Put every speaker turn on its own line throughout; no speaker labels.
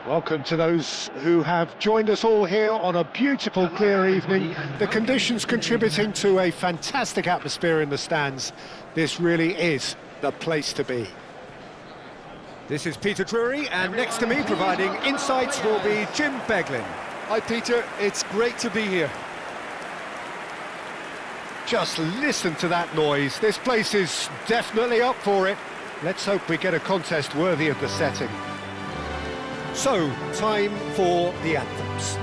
Welcome to those who have joined us all here on a beautiful, clear evening. The conditions contributing to a fantastic atmosphere in the stands. This really is the place to be.
This is Peter Drury, and next to me providing insights will be Jim Beglin.
Hi Peter, it's great to be here.
Just listen to that noise. This place is definitely up for it. Let's hope we get a contest worthy of the setting.
So, time for the anthems.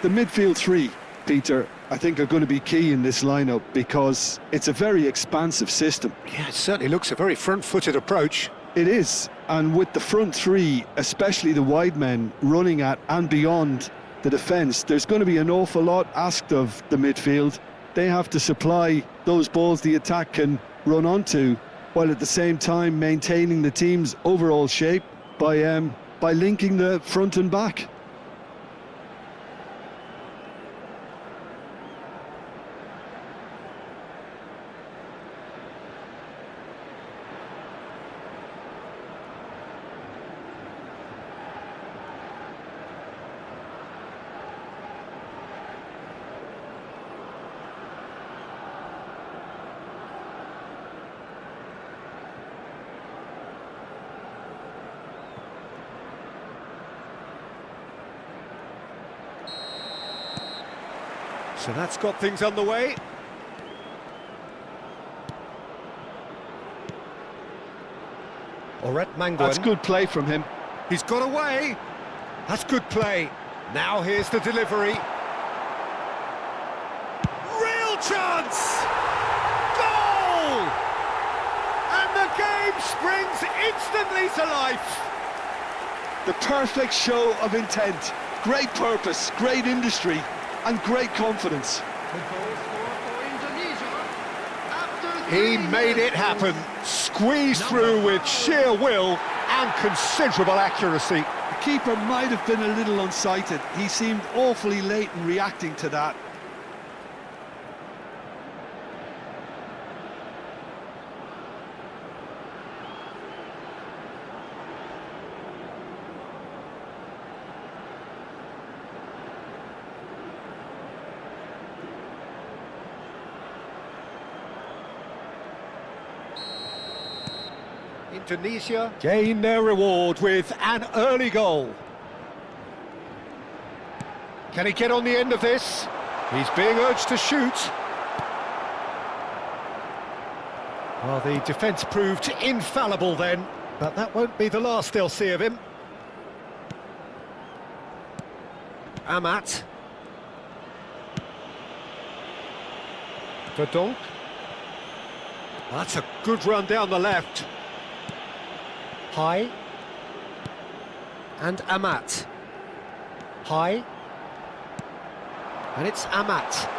The midfield three, Peter, I think are going to be key in this lineup because it's a very expansive system.
Yeah, it certainly looks a very front-footed approach.
It is, and with the front three, especially the wide men, running at and beyond the defence, there's going to be an awful lot asked of the midfield. They have to supply those balls the attack can run onto, while at the same time maintaining the team's overall shape by linking the front and back.
So that's got things underway. Oret Manguin.
That's good play from him.
He's got away. That's good play. Now here's the delivery. Real chance! Goal! And the game springs instantly to life.
The perfect show of intent. Great purpose, great industry, and great confidence.
He made it happen, squeezed through with sheer will and considerable accuracy.
The keeper might have been a little unsighted. He seemed awfully late in reacting to that.
Indonesia gain their reward with an early goal. Can he get on the end of this? He's being urged to shoot. Well, the defence proved infallible then, but that won't be the last they'll see of him. Amat. Verdonk. That's a good run down the left. High. And Amat. High. And it's Amat.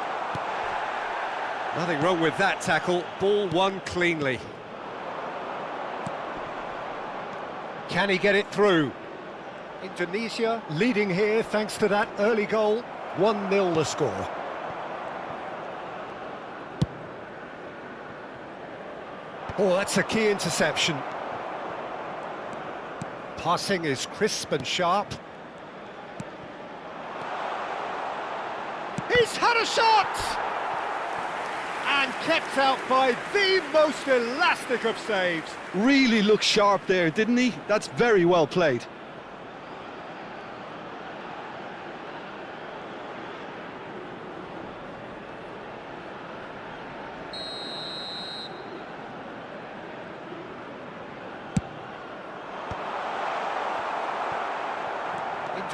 Nothing wrong with that tackle. Ball won cleanly.
Can he get it through? Indonesia leading here thanks to that early goal. 1-0 the score. Oh, that's a key interception. Passing is crisp and sharp. He's had a shot! And kept out by the most elastic of saves.
Really looked sharp there, didn't he? That's very well played.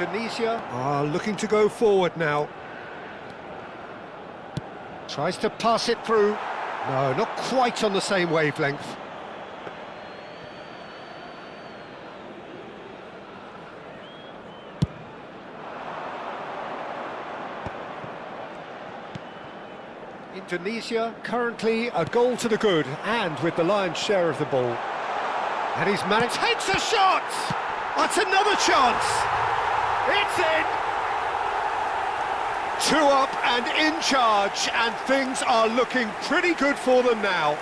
Indonesia are looking to go forward now. Tries to pass it through. No, not quite on the same wavelength. Indonesia currently a goal to the good and with the lion's share of the ball. And he's managed, takes a shot! That's another chance! It's in! 2 up and in charge, and things are looking pretty good for them now.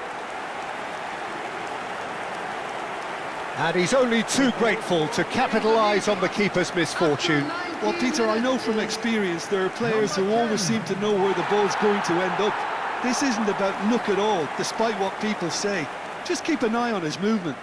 And he's only too grateful to capitalise on the keeper's misfortune.
Well, Peter, I know from experience there are players who always seem to know where the ball's going to end up. This isn't about luck at all, despite what people say. Just keep an eye on his movement.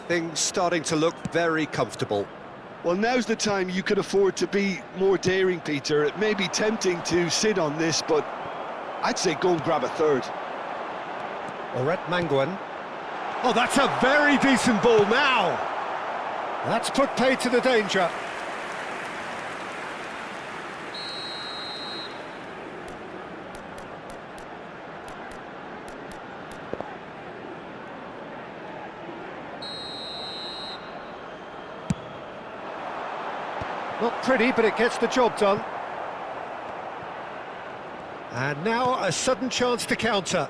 Things starting to look very comfortable.
Well, now's the time you could afford to be more daring, Peter. It may be tempting to sit on this, but I'd say go and grab a third.
Oret Manguan. Oh, that's a very decent ball now. That's put paid to the danger. Not pretty, but it gets the job done. And now a sudden chance to counter.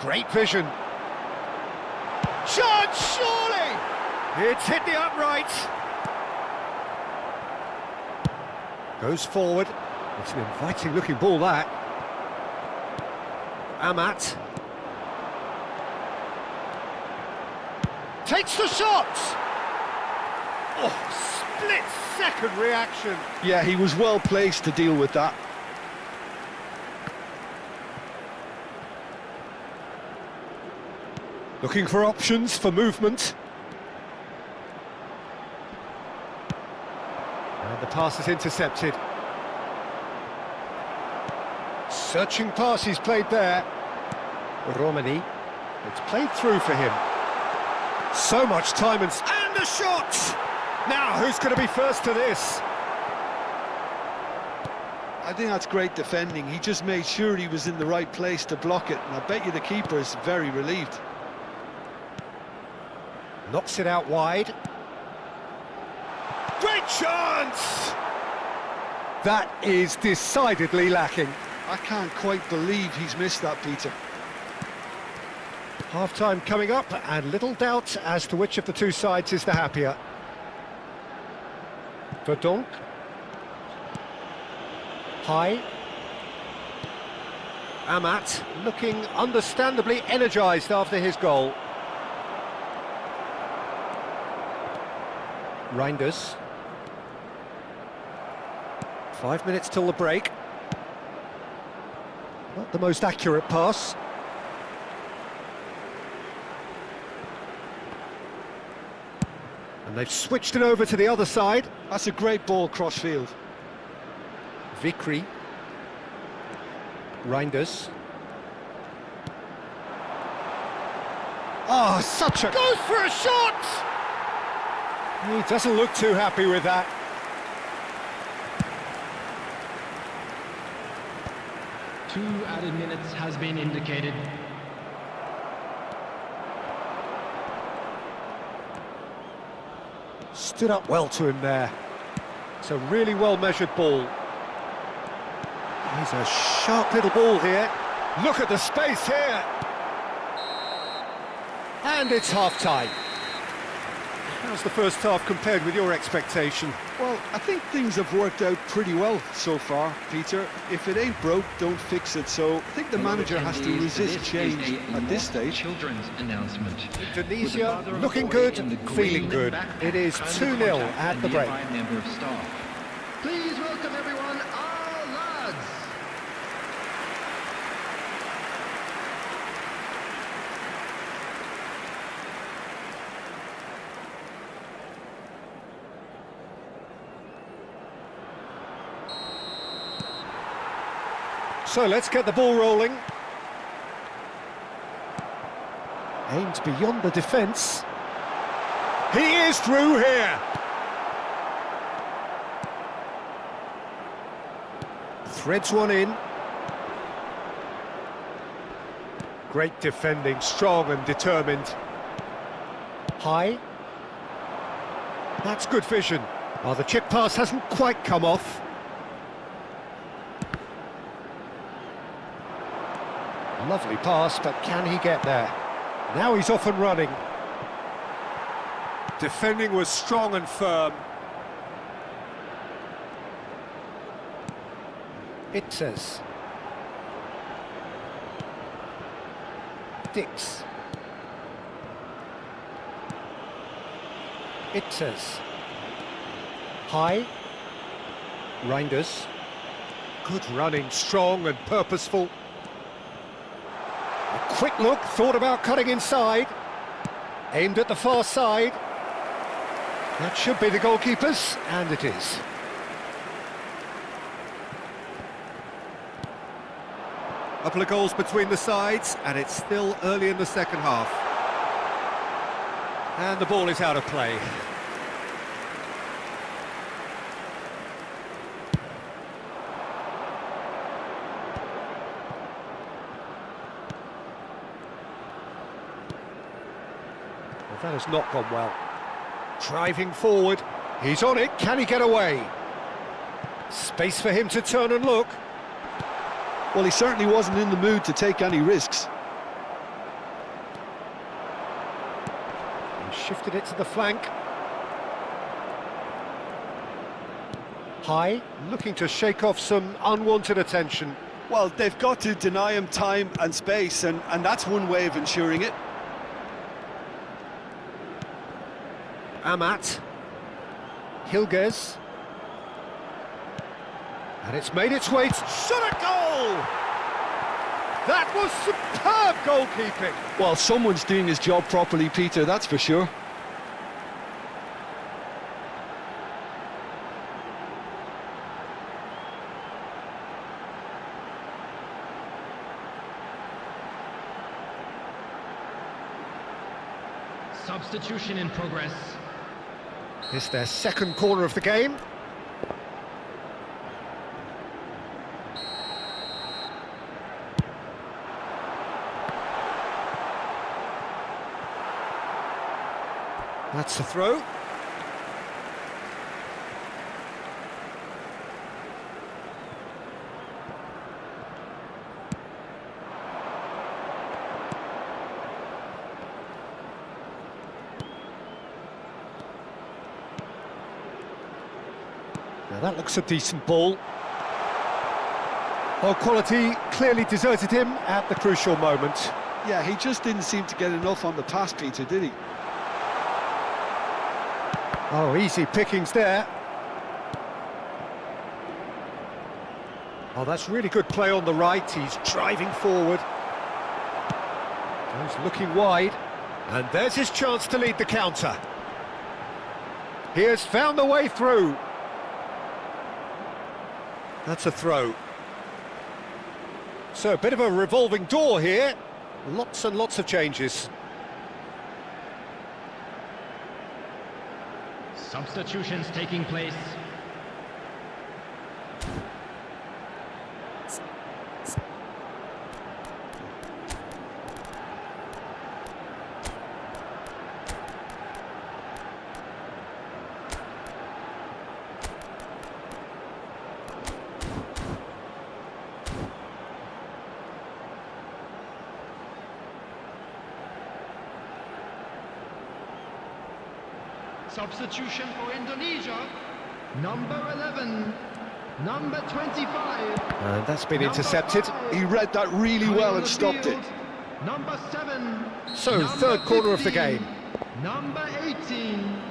Great vision. Shot, surely! It's hit the upright. Goes forward. It's an inviting looking ball, that. Amat. Takes the shot! Oh, split-second reaction.
Yeah, he was well placed to deal with that.
Looking for options for movement. And the pass is intercepted. Searching pass he's played there. Romani. It's played through for him. So much time and a shot! Now, who's going to be first to this?
I think that's great defending. He just made sure he was in the right place to block it, and I bet you the keeper is very relieved.
Knocks it out wide. Great chance! That is decidedly lacking.
I can't quite believe he's missed that, Peter.
Half-time coming up, and little doubt as to which of the two sides is the happier. Verdonk. High. Amat looking understandably energised after his goal. Reinders. 5 minutes till the break. Not the most accurate pass. And they've switched it over to the other side.
That's a great ball cross-field.
Vikri. Reinders. Oh, such a... Goes for a shot! He doesn't look too happy with that.
Two added minutes has been indicated.
Stood up well to him there. It's a really well-measured ball. He's a sharp little ball here. Look at the space here. And it's half-time.
How's the first half compared with your expectation?
Well, I think things have worked out pretty well so far, Peter. If it ain't broke, don't fix it. So I think the manager has to resist change at this stage.
Children's announcement.
Indonesia looking good, feeling good. It is 2-0 at the break.
Member of staff. Please welcome everyone, our lads.
So let's get the ball rolling. Aimed beyond the defence. He is through here. Threads one in. Great defending, strong and determined. High. That's good vision. Oh, the chip pass hasn't quite come off. Lovely pass, but can he get there? Now he's off and running. Defending was strong and firm. It says. Dix. It says. High. Reinders. Good running, strong and purposeful. A quick look, thought about cutting inside. Aimed at the far side. That should be the goalkeeper's, and it is.
Couple of goals between the sides, and it's still early in the second half. And the ball is out of play.
Well, that has not gone well. Driving forward, he's on it, can he get away? Space for him to turn and look.
Well, he certainly wasn't in the mood to take any risks.
He shifted it to the flank. High, looking to shake off some unwanted attention.
Well, they've got to deny him time and space, and that's one way of ensuring it.
Amat. Hilgers. And it's made its way to shot a goal! That was superb goalkeeping!
Well, someone's doing his job properly, Peter, that's for sure.
Substitution in progress.
It's their second corner of the game. That's the throw. Now that looks a decent ball. Well, quality clearly deserted him at the crucial moment.
Yeah, he just didn't seem to get enough on the pass, Peter, did he?
Oh, easy pickings there. Oh, that's really good play on the right. He's driving forward. He's looking wide. And there's his chance to lead the counter. He has found the way through. That's a throw. So a bit of a revolving door here. Lots and lots of changes.
Substitutions taking place. Substitution for Indonesia, number 11, number 25.
And that's been
Number
intercepted.
5.
He read that really
Coming
well
on
and
the
stopped it.
field, number 7.
So,
number
third quarter of the
15,
game.
Number 18.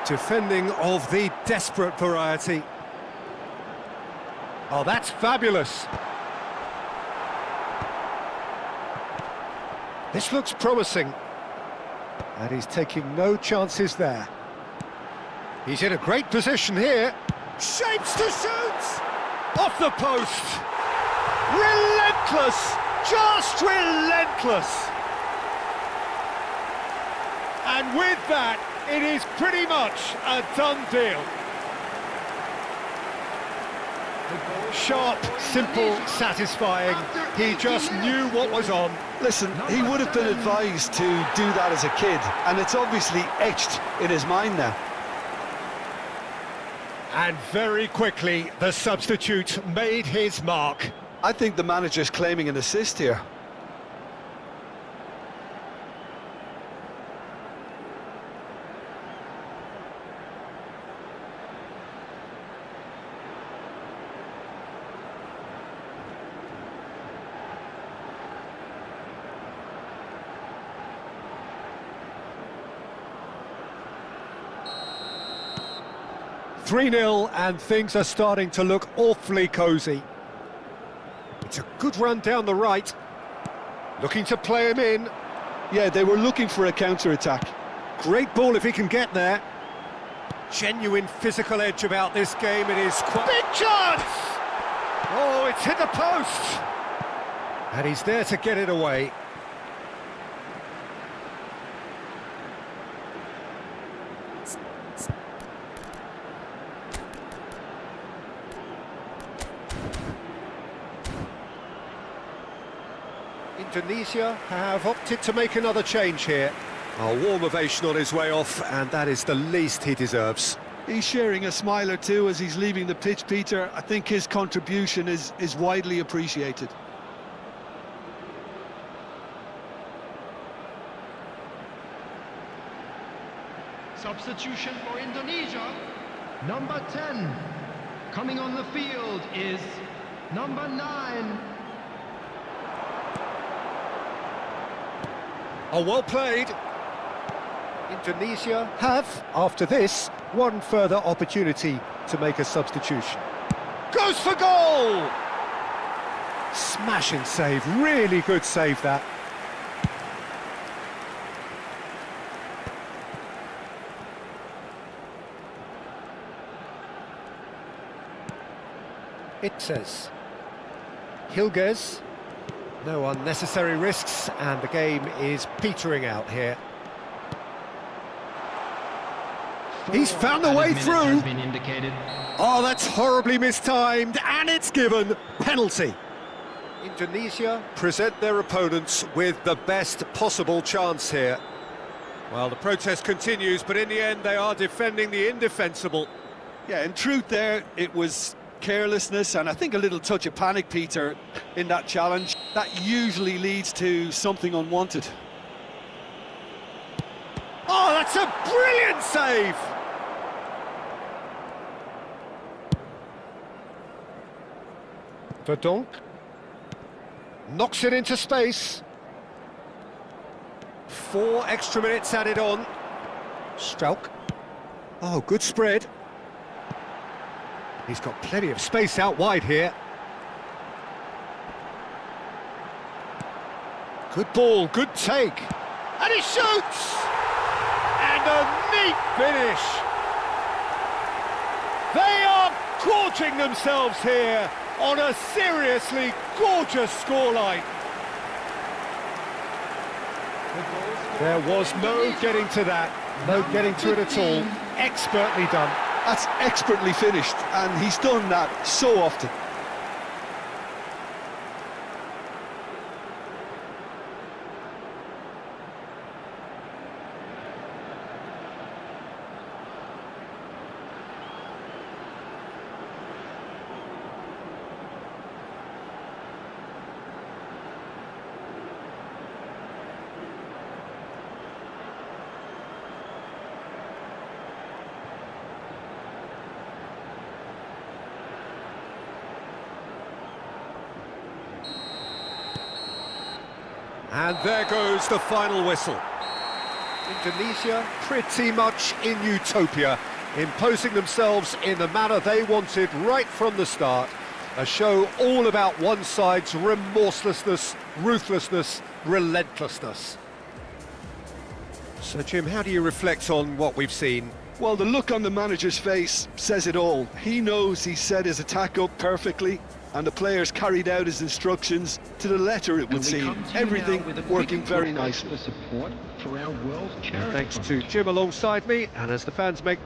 Defending of the desperate variety.
Oh, that's fabulous. This looks promising. And he's taking no chances there. He's in a great position here. Shapes to shoot! Off the post! Relentless! Just relentless! And with that, it is pretty much a done deal. Sharp, simple, satisfying. He just knew what was on.
Listen, he would have been advised to do that as a kid, and it's obviously etched in his mind now.
And very quickly, the substitute made his mark.
I think the manager's claiming an assist here.
(3-0) and things are starting to look awfully cosy. It's a good run down the right. Looking to play him in.
Yeah, they were looking for a counter-attack.
Great ball if he can get there.
Genuine physical edge about this game. It is quite...
Big chance! Oh, it's hit the post!
And he's there to get it away.
Indonesia have opted to make another change here.
A warm ovation on his way off, and that is the least he deserves.
He's sharing a smile or two as he's leaving the pitch, Peter. I think his contribution is widely appreciated.
Substitution for Indonesia, number 10. Coming on the field is number 9.
Oh, well played. Indonesia have, after this, one further opportunity to make a substitution. Goes for goal! Smashing save, really good save that. It says Hilgers.
No unnecessary risks, and the game is petering out here.
He's found a way through.
Has been indicated.
Oh, that's horribly mistimed, and it's given. Penalty. Indonesia
Present their opponents with the best possible chance here. Well, the protest continues, but in the end they are defending the indefensible.
Yeah, in truth there, it was carelessness and I think a little touch of panic, Peter, in that challenge. That usually leads to something unwanted.
Oh, that's a brilliant save! Verdonk knocks it into space.
4 extra minutes added on.
Strauch. Oh, good spread. He's got plenty of space out wide here. Good ball, good take. And he shoots! And a neat finish. They are gorging themselves here on a seriously gorgeous scoreline. There was no getting to that, no getting to it at all. Expertly done.
That's expertly finished, and he's done that so often.
And there goes the final whistle. Indonesia pretty much in utopia, imposing themselves in the manner they wanted right from the start. A show all about one side's remorselessness, ruthlessness, relentlessness. So, Jim, how do you reflect on what we've seen?
Well, the look on the manager's face says it all. He knows he set his attack up perfectly, and the players carried out his instructions to the letter, it would seem. Everything working very nicely.
Support for our World Charity
Thanks
Fund.
to Jim alongside me, and as the fans make...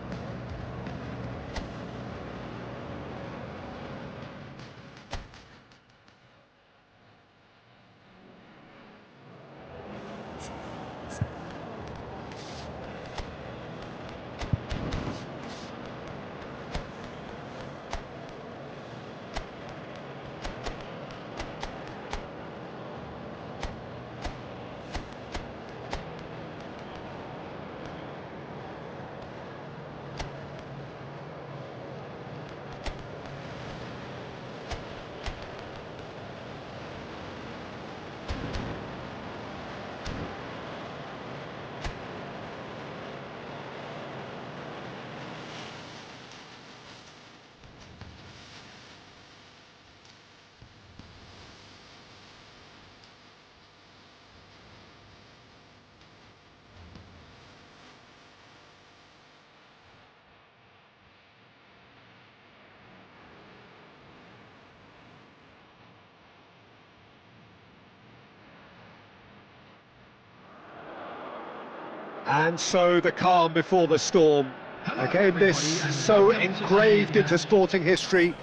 And so the calm before the storm. Again, this so engraved into sporting history.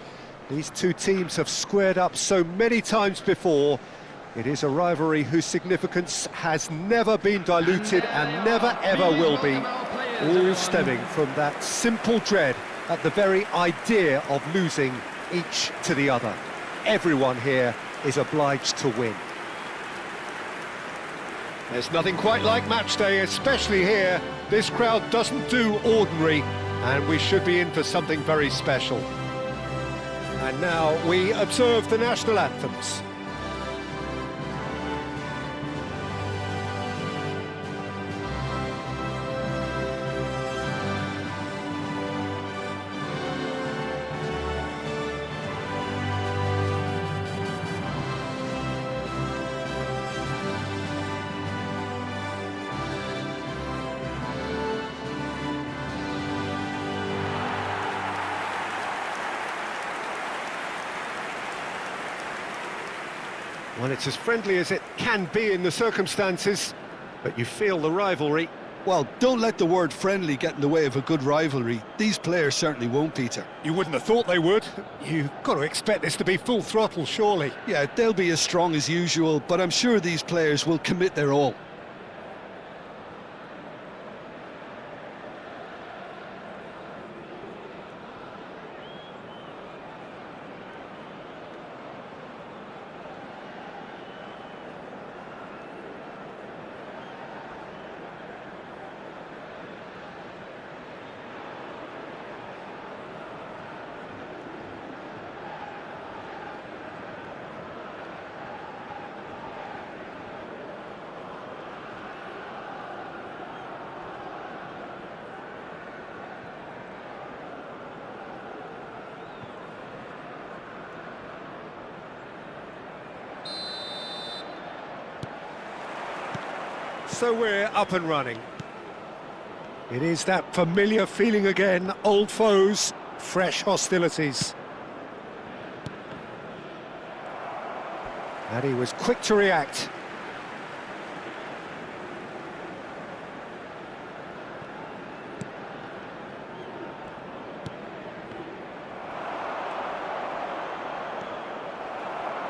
These two teams have squared up so many times before. It is a rivalry whose significance has never been diluted and never ever will be. All stemming from that simple dread at the very idea of losing each to the other. Everyone here is obliged to win. There's nothing quite like match day, especially here. This crowd doesn't do ordinary, and we should be in for something very special. And now we observe the national anthems. Well, it's as friendly as it can be in the circumstances, but you feel the rivalry.
Well, don't let the word friendly get in the way of a good rivalry. These players certainly won't, Peter.
You wouldn't have thought they would. You've got to expect this to be full throttle, surely.
Yeah, they'll be as strong as usual, but I'm sure these players will commit their all.
So we're up and running.
It is that familiar feeling again, old foes, fresh hostilities. And he was quick to react.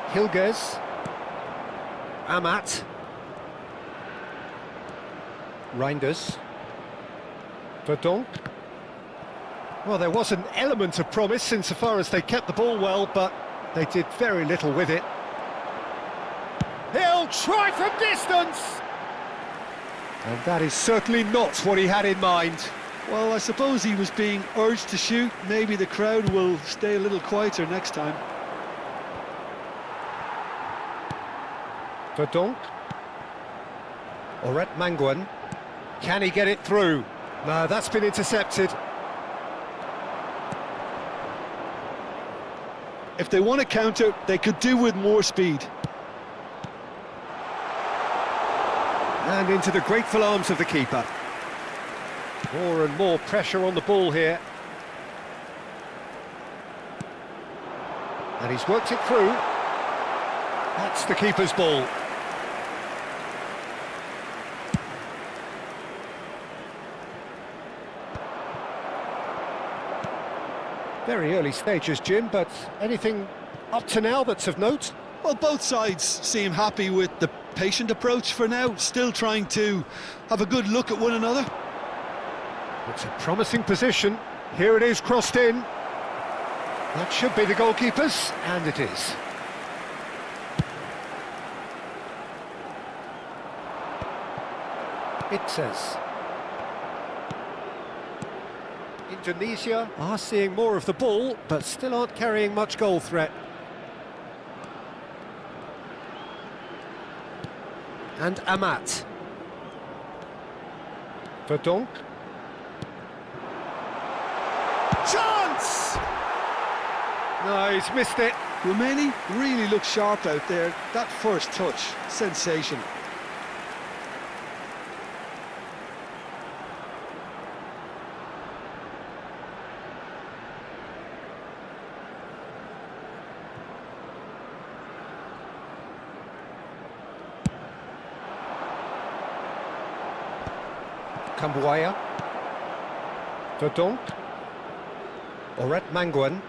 Hilgers. Amat. Reinders. Verdonk. Well, there was an element of promise insofar as they kept the ball well, but they did very little with it. He'll try from distance! And that is certainly not what he had in mind.
Well, I suppose he was being urged to shoot. Maybe the crowd will stay a little quieter next time.
Verdonk.
Oret Mangwan. Can he get it through? No, that's been intercepted.
If they want to counter, they could do with more speed.
And into the grateful arms of the keeper. More and more pressure on the ball here. And he's worked it through. That's the keeper's ball. Very early stages, Jim, but anything up to now that's of note?
Well, both sides seem happy with the patient approach for now, still trying to have a good look at one another.
It's a promising position. Here it is, crossed in. That should be the goalkeeper's, and it is. It says. Indonesia are seeing more of the ball, but still aren't carrying much goal threat. And Amat. Verdonk. Chance! No, he's missed it.
Romani really looks sharp out there. That first touch, sensation.
Kambuaya. Verdonk. Oret Mangwan.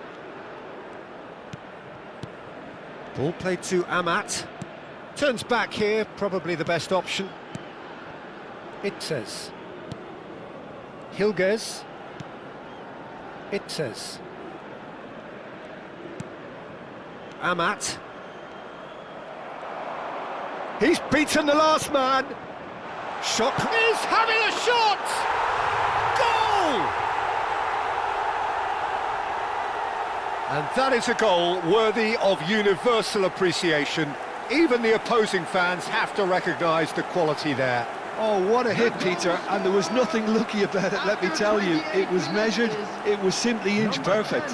Ball played to Amat. Turns back here, probably the best option. It says. Hilgers. It says. Amat. He's beaten the last man. Shot is having a shot! Goal! And that is a goal worthy of universal appreciation. Even the opposing fans have to recognise the quality there.
Oh, what a hit, Peter, and there was nothing lucky about it, let me tell you. It was measured, it was simply inch perfect.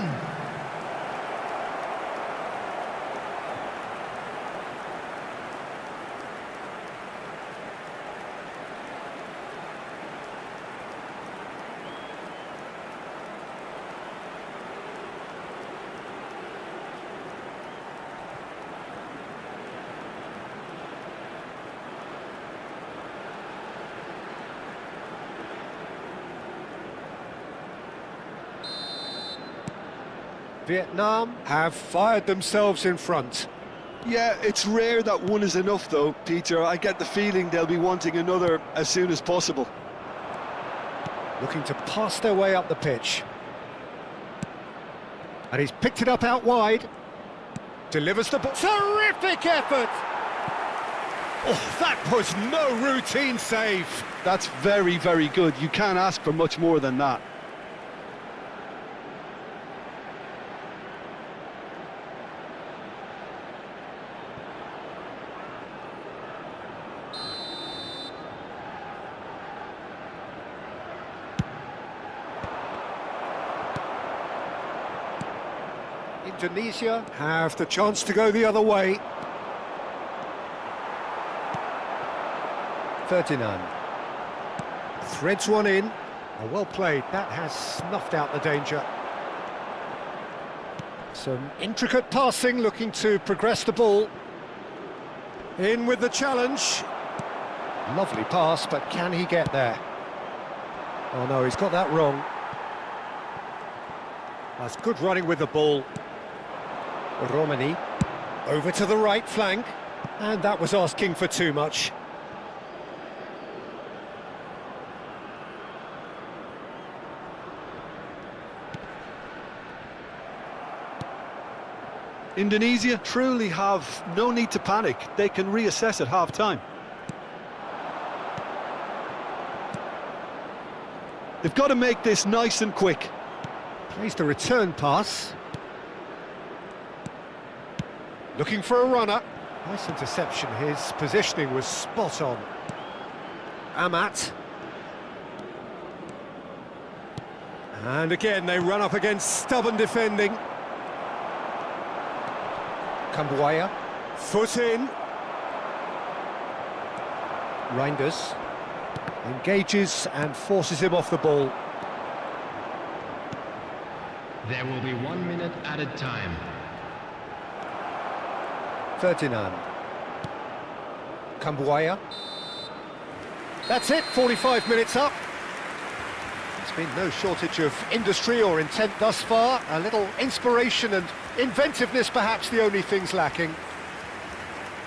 Vietnam have fired themselves in front.
Yeah, it's rare that one is enough though, Peter. I get the feeling they'll be wanting another as soon as possible.
Looking to pass their way up the pitch. And he's picked it up out wide. Delivers the ball. Terrific effort! Oh, that was no routine save.
That's very, very good. You can't ask for much more than that.
Indonesia have the chance to go the other way. Ferdinand threads one in. Oh, well played. That has snuffed out the danger. Some intricate passing, looking to progress the ball. In with the challenge. Lovely pass, but can he get there? Oh no, he's got that wrong. That's good running with the ball. Romani over to the right flank, and that was asking for too much.
Indonesia truly have no need to panic. They can reassess at half-time. They've got to make this nice and quick.
Plays the return pass. Looking for a runner. Nice interception. His positioning was spot on. Amat. And again, they run up against stubborn defending. Kambuaya. Foot in. Reinders. Engages and forces him off the ball.
There will be 1 minute added time.
Ferdinand. Kambuaya. That's it, 45 minutes up. There's been no shortage of industry or intent thus far. A little inspiration and inventiveness, perhaps the only things lacking.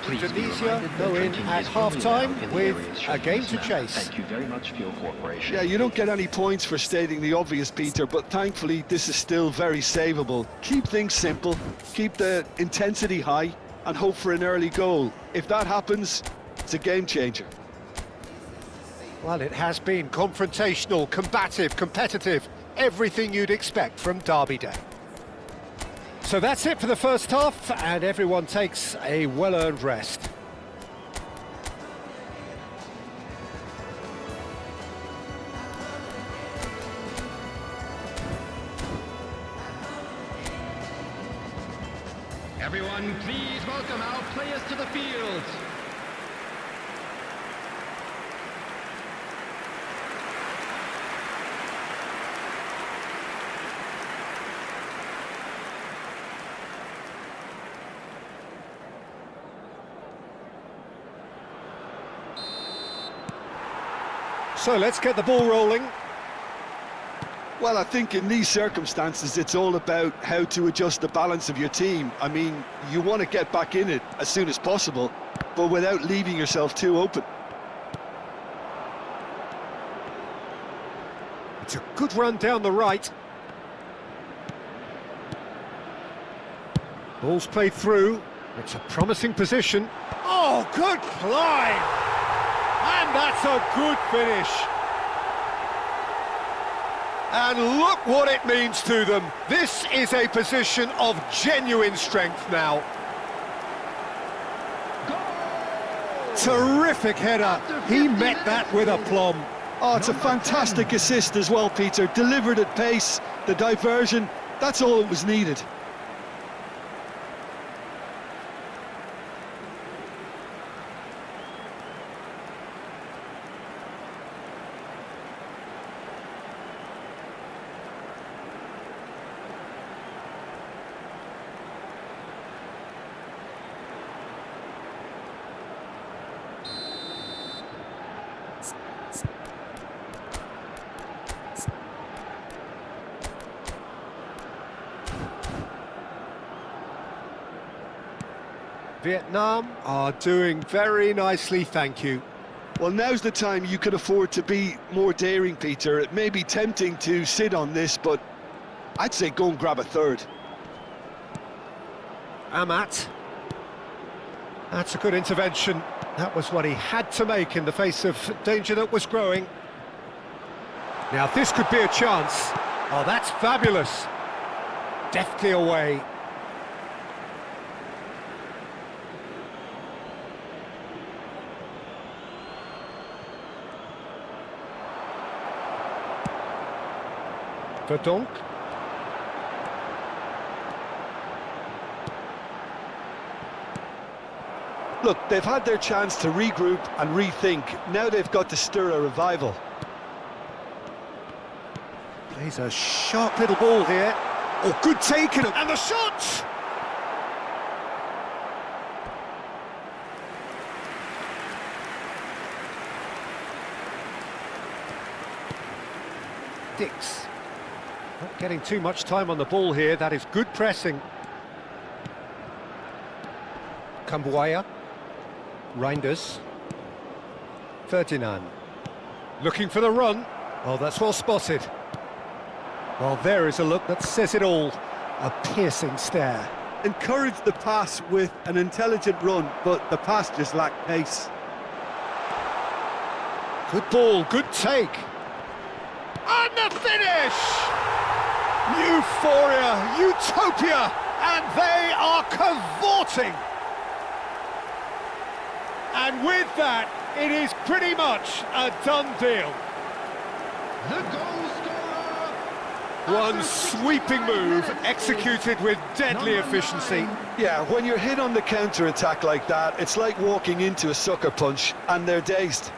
Indonesia go in at half-time with a game to chase.
Thank you very much for your cooperation.
Yeah, you don't get any points for stating the obvious, Peter, but thankfully this is still very savable. Keep things simple, keep the intensity high, and hope for an early goal. If that happens, it's a game changer.
Well, it has been confrontational, combative, competitive, everything you'd expect from Derby Day. So that's it for the first half, and everyone takes a well-earned rest.
Everyone, please welcome our players to the field.
So let's get the ball rolling.
Well, I think in these circumstances, it's all about how to adjust the balance of your team. I mean, you want to get back in it as soon as possible, but without leaving yourself too open.
It's a good run down the right. Ball's played through. It's a promising position. Oh, good climb! And that's a good finish. And look what it means to them. This is a position of genuine strength now. Terrific header. He met that with aplomb.
Oh, it's a fantastic assist as well, Peter. Delivered at pace, the diversion, that's all that was needed.
Vietnam are doing very nicely, thank you.
Well, now's the time you can afford to be more daring, Peter. It may be tempting to sit on this, but I'd say go and grab a third.
Amat. That's a good intervention. That was what he had to make in the face of danger that was growing. Now this could be a chance. Oh, that's fabulous. Deftly away. Verdonk.
Look, they've had their chance to regroup and rethink. Now they've got to stir a revival.
Plays a sharp little ball here. Oh, good taken. And the shot! Dix. Not getting too much time on the ball here. That is good pressing. Kambuaya. Reinders. Ferdinand. Looking for the run. Oh, that's well spotted. Well, there is a look that says it all. A piercing stare.
Encourage the pass with an intelligent run, but the pass just lacked pace.
Good ball, good take. And the finish! Euphoria, utopia, and they are cavorting. And with that,
It is pretty much a done deal.
The goal scorer.
One
after
sweeping
65
move
minutes
executed with deadly
Number
efficiency.
9.
Yeah, when you're hit on the counter-attack like that, it's like walking into a sucker punch and they're dazed.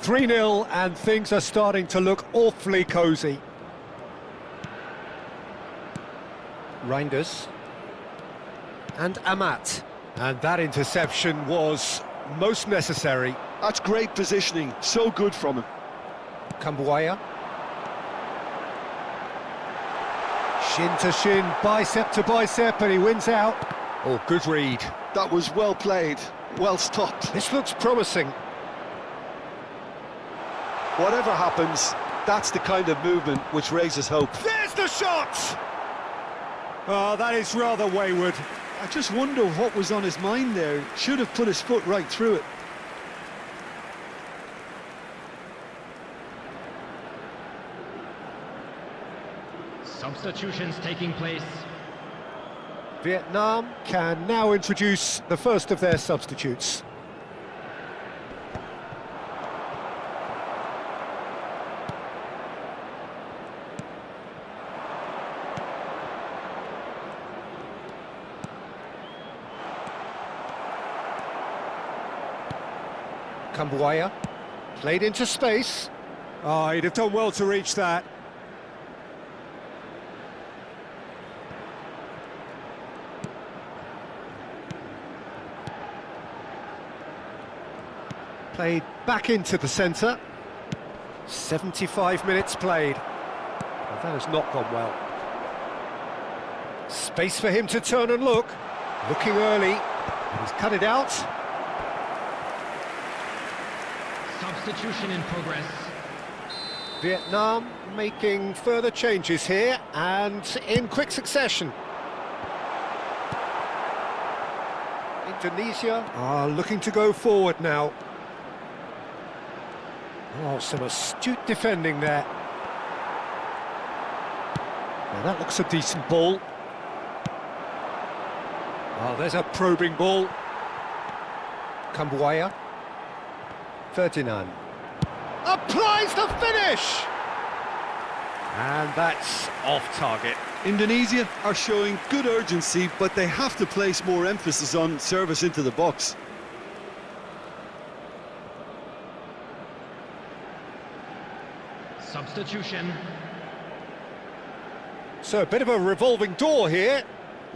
Three 0 and things are starting to look awfully cosy. Reinders. And Amat. And that interception was most necessary.
That's great positioning, so good from him.
Kambuaya. Shin to shin, bicep to bicep, and he wins out. Oh, good read.
That was well played, well stopped.
This looks promising.
Whatever happens, that's the kind of movement which raises hope.
There's the shot! Oh, that is rather wayward.
I just wonder what was on his mind there. Should have put his foot right through it.
Substitutions taking place.
Vietnam can now introduce the first of their substitutes. Kambuaya, played into space. Oh, he'd have done well to reach that. Played back into the centre. 75 minutes played. Well, that has not gone well. Space for him to turn and look. Looking early, and he's cut it out.
Substitution in progress.
Vietnam making further changes here, and in quick succession. Indonesia are looking to go forward now. Oh, some astute defending there. Now that looks a decent ball. Oh, there's a probing ball. Kambuaya. Ferdinand. Applies the finish! And that's off target.
Indonesia are showing good urgency, but they have to place more emphasis on service into the box.
Substitution.
So a bit of a revolving door here.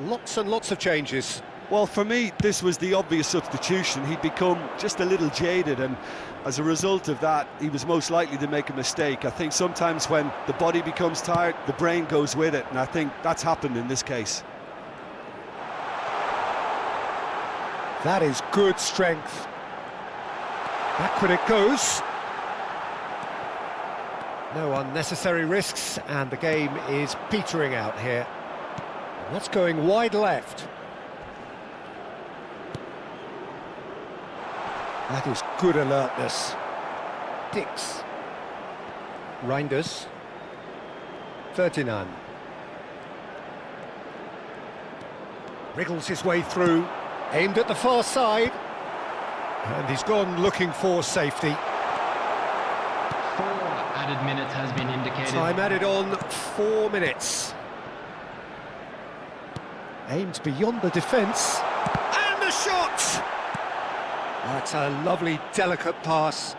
Lots and lots of changes.
Well, for me, this was the obvious substitution. He'd become just a little jaded, and as a result of that, he was most likely to make a mistake. I think sometimes when the body becomes tired, the brain goes with it, and I think that's happened in this case.
That is good strength. Backward it goes. No unnecessary risks, and the game is petering out here. And that's going wide left. That is good alertness. Dix. Reinders. Ferdinand. Wriggles his way through, aimed at the far side. And he's gone looking for safety.
4 added minutes has been indicated.
Time added on 4 minutes. Aimed beyond the defence. And the shot! That's a lovely, delicate pass.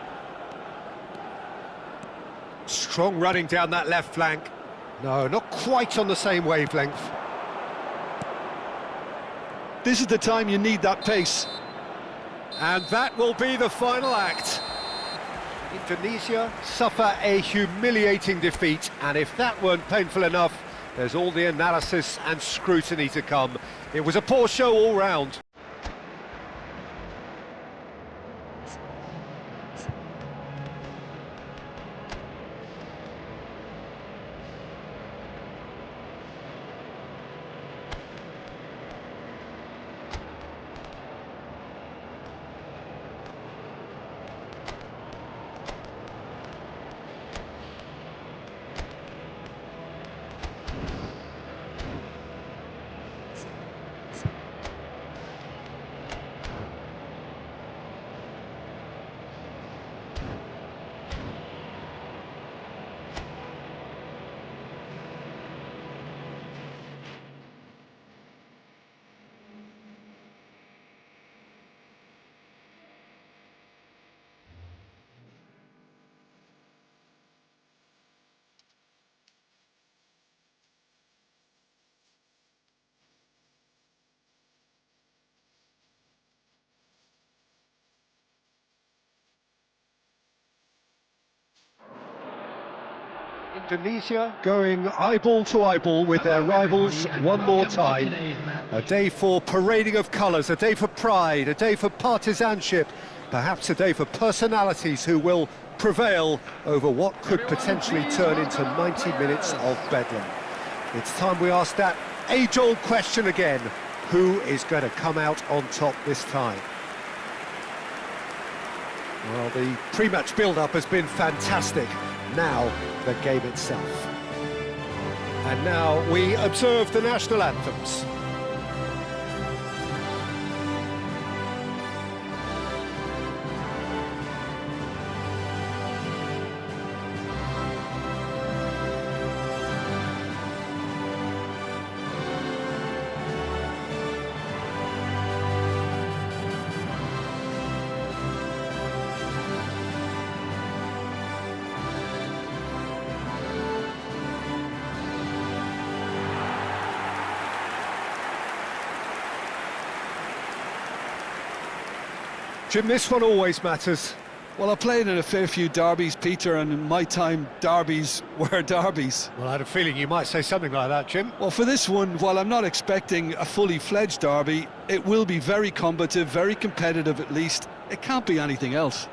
Strong running down that left flank. No, not quite on the same wavelength.
This is the time you need that pace.
And that will be the final act. Indonesia suffer a humiliating defeat, and if that weren't painful enough, there's all the analysis and scrutiny to come. It was a poor show all round.
Indonesia going eyeball to eyeball with their rivals one more time. A day for parading of colours, a day for pride, a day for partisanship, perhaps a day for personalities who will prevail over what could potentially turn into 90 minutes of bedlam. It's time we ask that age-old question again: who is going to come out on top this time? Well, the pre-match build-up has been fantastic. Now, the game itself. And now we observe the national anthems. Jim, this one always matters.
Well, I played in a fair few derbies, Peter, and in my time, derbies were derbies.
Well, I had a feeling you might say something like that, Jim.
Well, for this one, while I'm not expecting a fully fledged derby, it will be very combative, very competitive at least. It can't be anything else.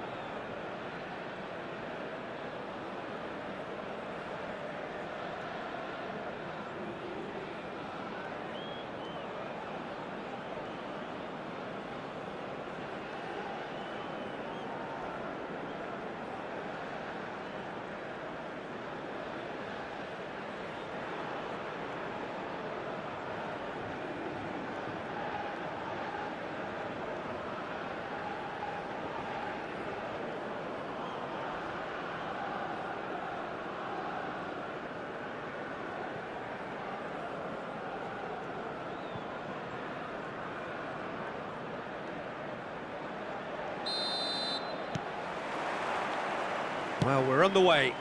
Well, we're on the way.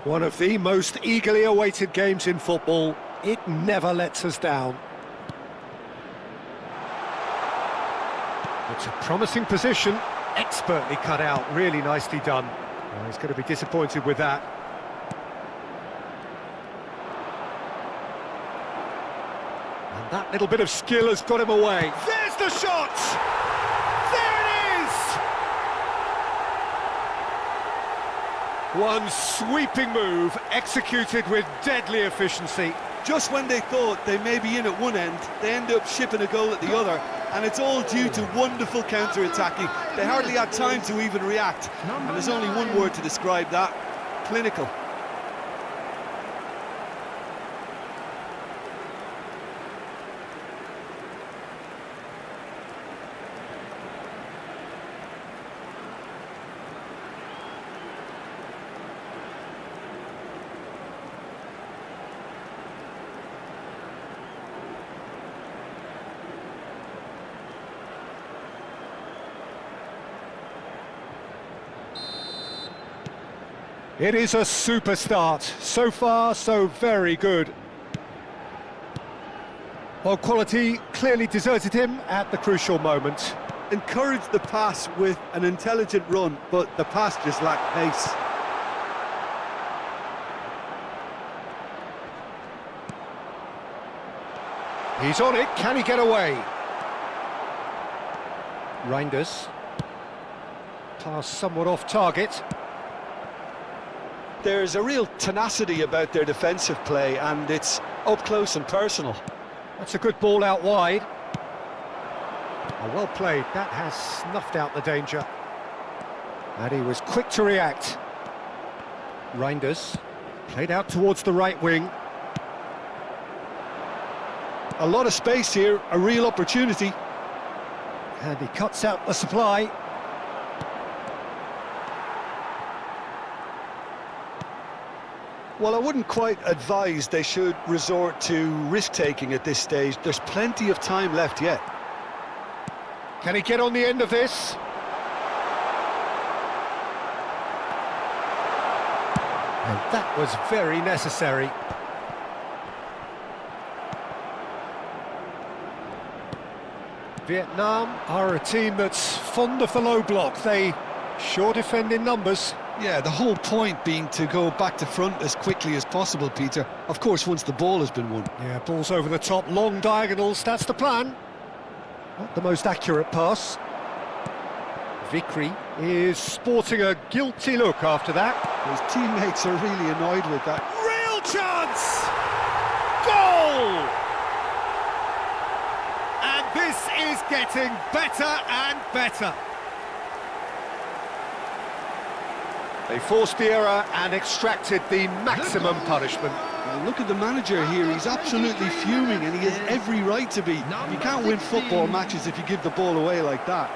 One of the most eagerly awaited games in football. It never lets us down. It's a promising position, expertly cut out, really nicely done. Well, he's going to be disappointed with that. And that little bit of skill has got him away. There's the shot! There it is! One sweeping move, executed with deadly efficiency.
Just when they thought they may be in at one end, they end up shipping a goal at the other, and it's all due to wonderful counter-attacking. They hardly had time to even react, and there's only one word to describe that: clinical.
It is a super start. So far, so very good. Well, quality clearly deserted him at the crucial moment.
Encouraged the pass with an intelligent run, but the pass just lacked pace.
He's on it. Can he get away? Reinders. Pass somewhat off target.
There's a real tenacity about their defensive play, and it's up close and personal.
That's a good ball out wide. Oh, well played. That has snuffed out the danger. And he was quick to react. Reinders played out towards the right wing.
A lot of space here, a real opportunity.
And he cuts out the supply.
Well, I wouldn't quite advise they should resort to risk-taking at this stage. There's plenty of time left yet.
Can he get on the end of this? And that was very necessary. Vietnam are a team that's fond of the low block. They sure defend in numbers.
Yeah, the whole point being to go back to front as quickly as possible, Peter. Of course, once the ball has been won.
Yeah, ball's over the top, long diagonals, that's the plan. Not the most accurate pass. Vickery is sporting a guilty look after that.
His teammates are really annoyed with that.
Real chance! Goal! And this is getting better and better. They forced the error and extracted the maximum punishment.
Well, look at the manager here, he's absolutely fuming and he has every right to be. You can't win football matches if you give the ball away like that.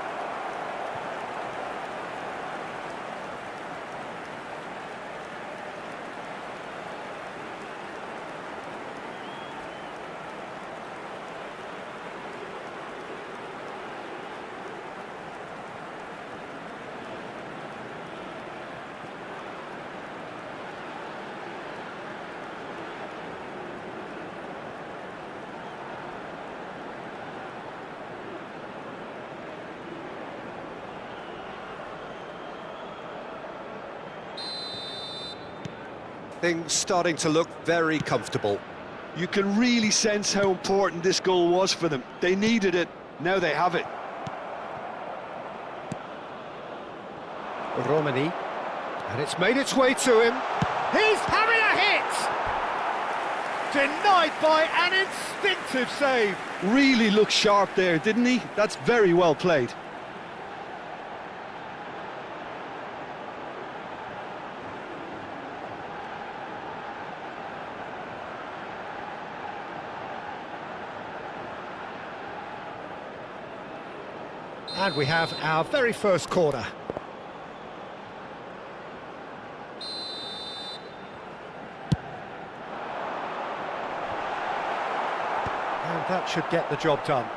Things starting to look very comfortable.
You can really sense how important this goal was for them. They needed it, now they have it.
Romani, and it's made its way to him. He's having a hit! Denied by an instinctive save.
Really looked sharp there, didn't he? That's very well played.
And we have our very first corner. And that should get the job done.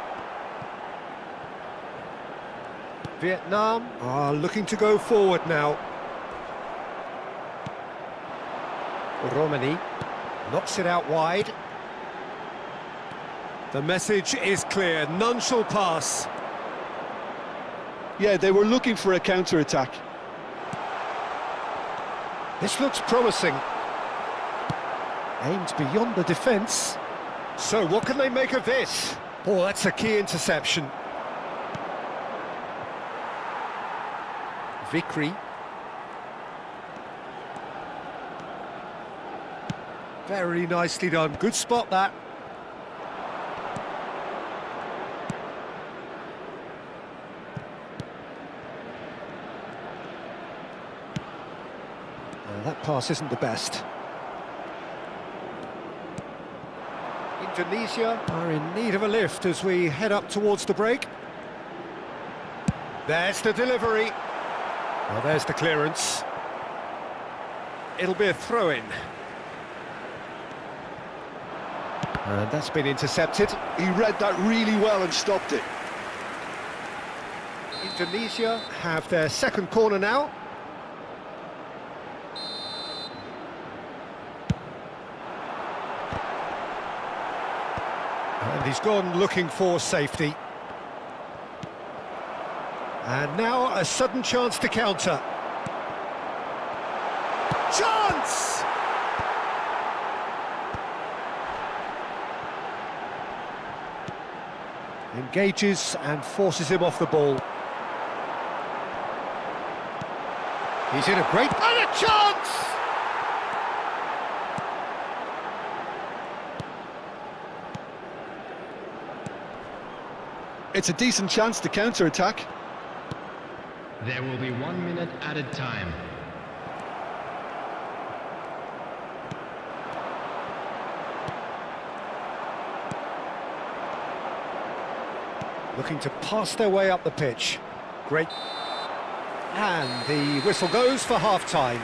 Vietnam are looking to go forward now. Romani knocks it out wide. The message is clear, none shall pass.
Yeah, they were looking for a counter-attack.
This looks promising. Aimed beyond the defence. So what can they make of this? Oh, that's a key interception. Vickery. Very nicely done. Good spot, that. That pass isn't the best. Indonesia are in need of a lift as we head up towards the break. There's the delivery. Well, there's the clearance. It'll be a throw-in. And that's been intercepted.
He read that really well and stopped it.
Indonesia have their second corner now. And he's gone looking for safety. And now a sudden chance to counter. Chance! Engages and forces him off the ball. He's in a great... And a chance!
It's a decent chance to counter-attack.
There will be 1 minute added time.
Looking to pass their way up the pitch. Great. And the whistle goes for half-time.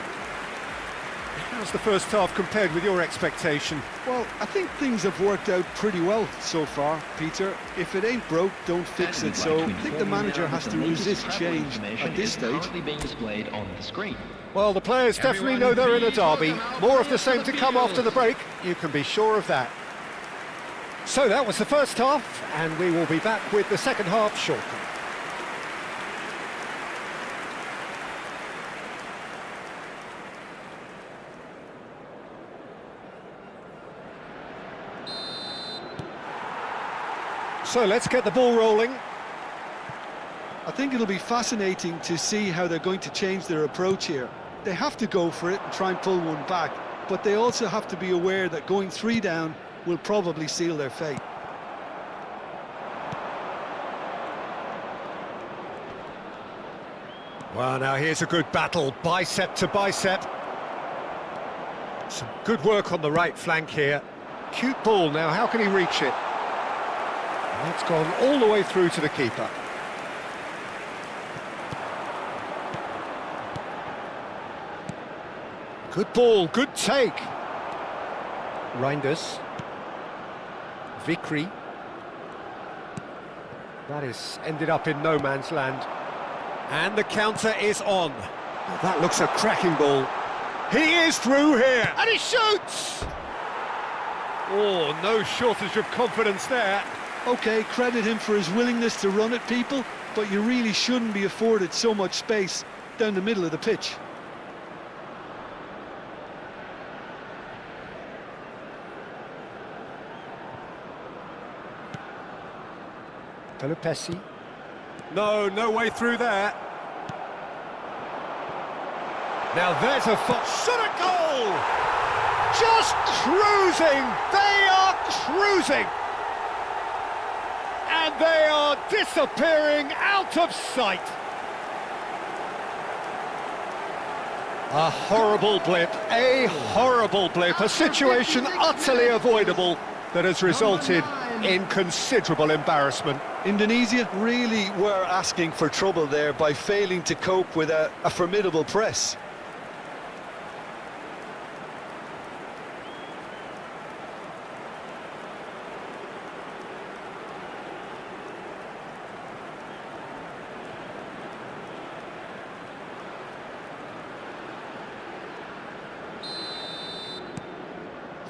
How's the first half compared with your expectation?
Well, I think things have worked out pretty well so far, Peter. If it ain't broke, don't fix it. So I think the manager has to resist change at this stage.
Being displayed on the screen.
Well, the players definitely know they're in a derby. More of the same to come after the break, you can be sure of that. So that was the first half, and we will be back with the second half shortly.
So let's get the ball rolling.
I think it'll be fascinating to see how they're going to change their approach here. They have to go for it and try and pull one back, but they also have to be aware that going 3 down will probably seal their fate.
Well, now here's a good battle, bicep to bicep. Some good work on the right flank here. Cute ball now, how can he reach it? And that's gone all the way through to the keeper. Good ball, good take. Reinders. Vikri. That is ended up in no man's land. And the counter is on. Well, that looks a cracking ball. He is through here, and he shoots! Oh, no shortage of confidence there.
OK, credit him for his willingness to run at people, but you really shouldn't be afforded so much space down the middle of the pitch.
Pelupesi. No way through there. Now there's a shot at goal! Just cruising! They are cruising! And they are disappearing out of sight. A horrible blip, a situation utterly avoidable that has resulted in considerable embarrassment.
Indonesia really were asking for trouble there by failing to cope with a formidable press.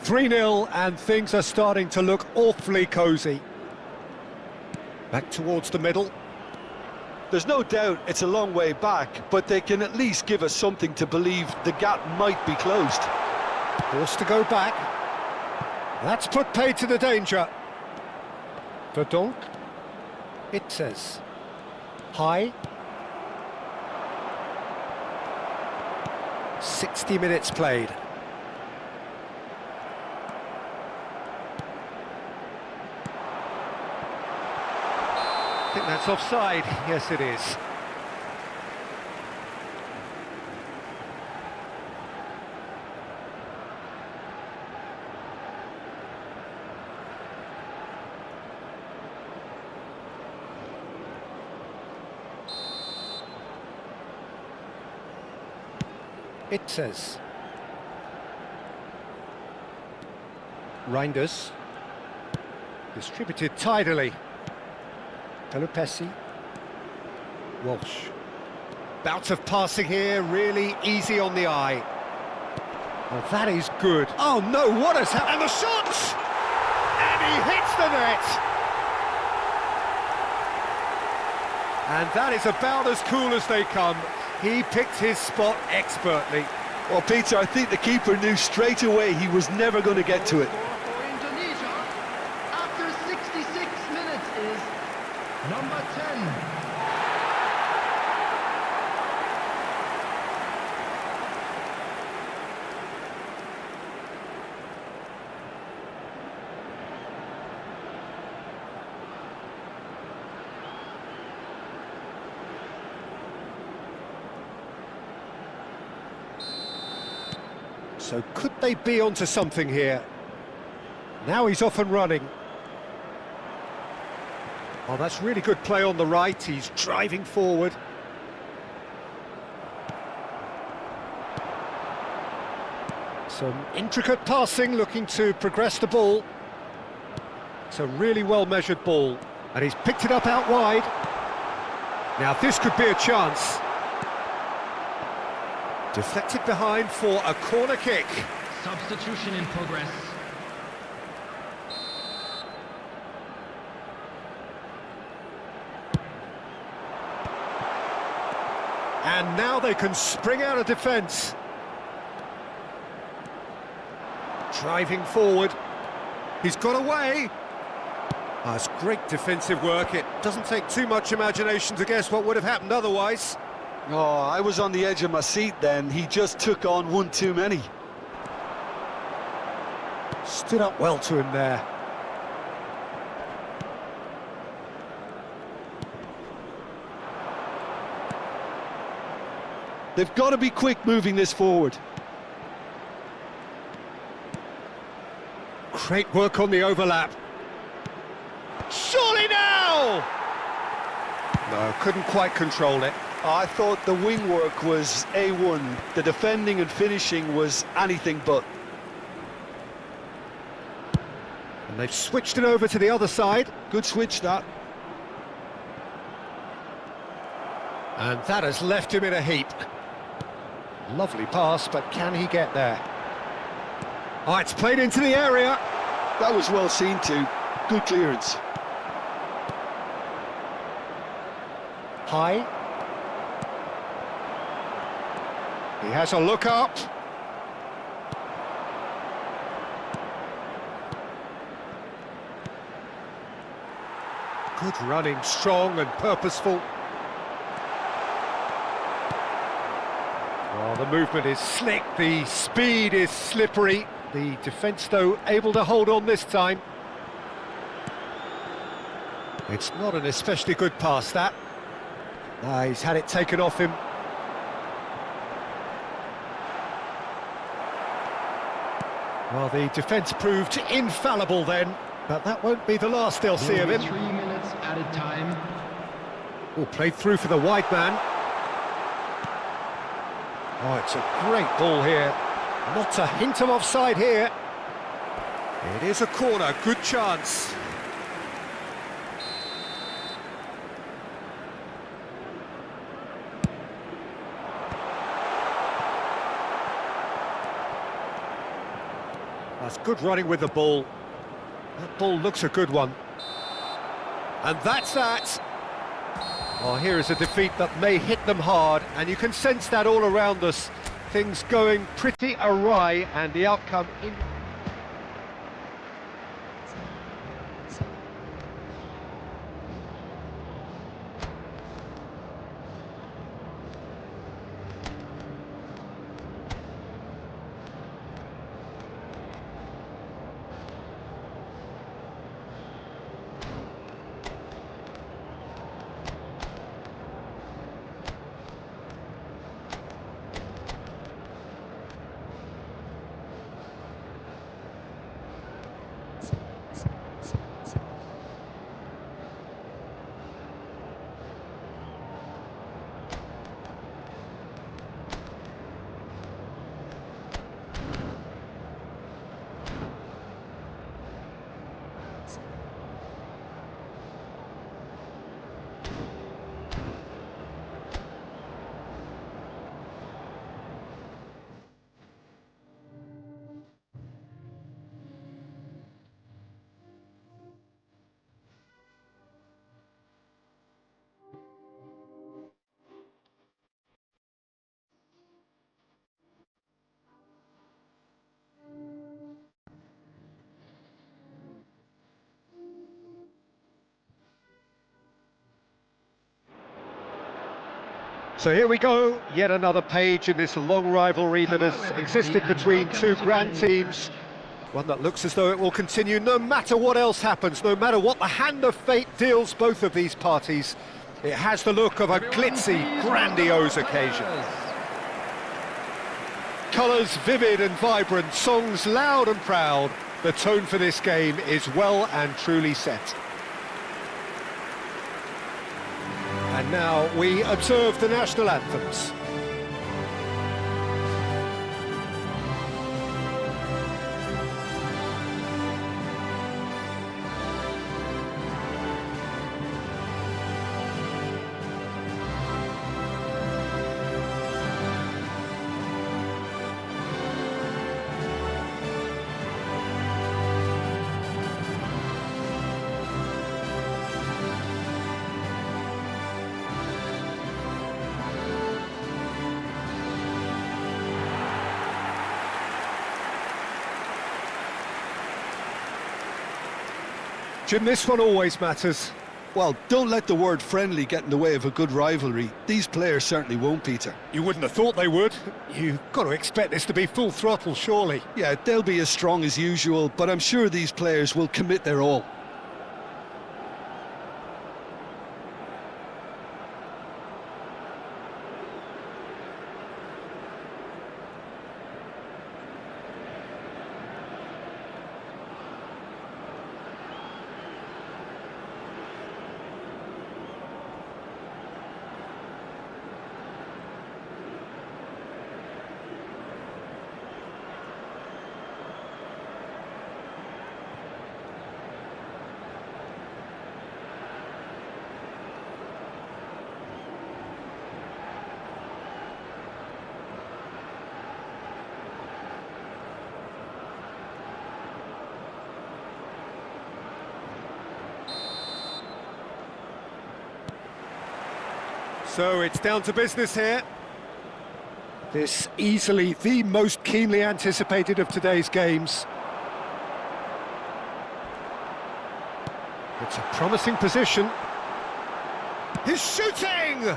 (3-0) and things are starting to look awfully cosy. Back towards the middle.
There's no doubt it's a long way back, but they can at least give us something to believe the gap might be closed.
Forced to go back. That's put paid to the danger. Verdonk. It says. High. 60 minutes played. I think that's offside. Yes, it is. It says. Reinders. Distributed tidily. Pelupesi. Walsh. Bout of passing here, really easy on the eye. Well, that is good. Oh no, what has happened? And the shot! And he hits the net! And that is about as cool as they come. He picked his spot expertly.
Well, Peter, I think the keeper knew straight away he was never going to get to it.
For Indonesia, after 66 minutes is number 10.
So could they be onto something here? Now he's off and running. Oh, that's really good play on the right. He's driving forward. Some intricate passing, looking to progress the ball. It's a really well-measured ball. And he's picked it up out wide. Now this could be a chance. Deflected behind for a corner kick.
Substitution in progress.
And now they can spring out of defence. Driving forward. He's got away. It's great defensive work. It doesn't take too much imagination to guess what would have happened otherwise.
Oh, I was on the edge of my seat then. He just took on one too many.
Stood up well to him there.
They've got to be quick moving this forward.
Great work on the overlap. Surely now! No, couldn't quite control it.
I thought the wing work was A1. The defending and finishing was anything but.
And they've switched it over to the other side.
Good switch, that.
And that has left him in a heap. Lovely pass, but can he get there? Oh, it's played into the area.
That was well seen too. Good clearance.
High. He has a look up. Good running, strong and purposeful. Well, the movement is slick, the speed is slippery. The defence, though, able to hold on this time. It's not an especially good pass, that. He's had it taken off him. Well, the defence proved infallible then, but that won't be the last they'll see of him.
3 minutes added time.
Oh, played through for the wide man. Oh, it's a great ball here. Not a hint of offside here. It is a corner, good chance. That's good running with the ball. That ball looks a good one. And that's that. Oh, here is a defeat that may hit them hard, and you can sense that all around us. Things going pretty awry, and the outcome in... So here we go, yet another page in this long rivalry that has existed between two grand teams. One that looks as though it will continue no matter what else happens, no matter what the hand of fate deals both of these parties. It has the look of a glitzy, grandiose occasion. Colours vivid and vibrant, songs loud and proud. The tone for this game is well and truly set. And now we observe the national anthems. Jim, this one always matters.
Well, don't let the word friendly get in the way of a good rivalry. These players certainly won't, Peter.
You wouldn't have thought they would. You've got to expect this to be full throttle, surely.
Yeah, they'll be as strong as usual, but I'm sure these players will commit their all.
So it's down to business here. This easily the most keenly anticipated of today's games. It's a promising position. He's shooting!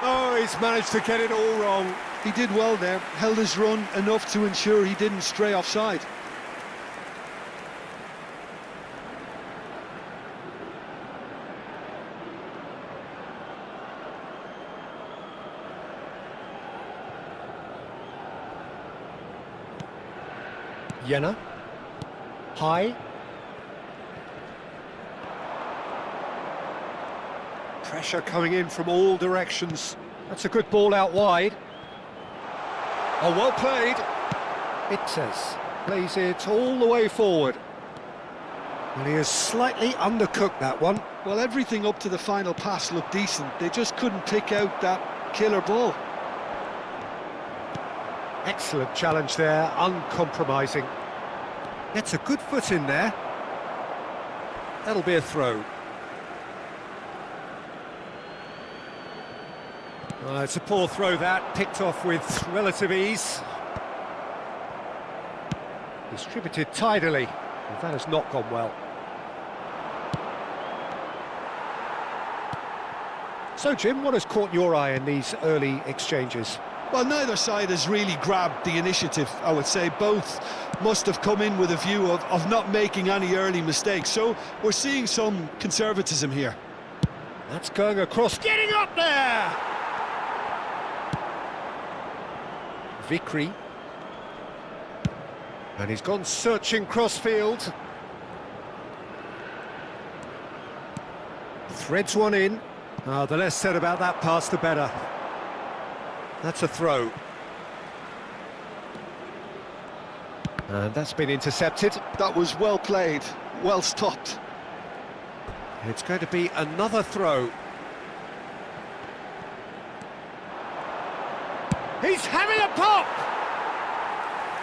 Oh, he's managed to get it all wrong.
He did well there, held his run enough to ensure he didn't stray offside.
Jenner. High. Pressure coming in from all directions. That's a good ball out wide. Oh, well played. Ites plays it all the way forward. And he has slightly undercooked that one.
Well, everything up to the final pass looked decent. They just couldn't pick out that killer ball.
Excellent challenge there, uncompromising. Gets a good foot in there. That'll be a throw. It's a poor throw that, picked off with relative ease. Distributed tidily, and that has not gone well. So Jim, what has caught your eye in these early exchanges?
Well, neither side has really grabbed the initiative, I would say. Both must have come in with a view of not making any early mistakes. So we're seeing some conservatism here.
That's going across, getting up there! Vickery. And he's gone searching crossfield. Threads one in. The less said about that pass, the better. That's a throw. And that's been intercepted.
That was well played, well stopped.
It's going to be another throw. He's having a pop!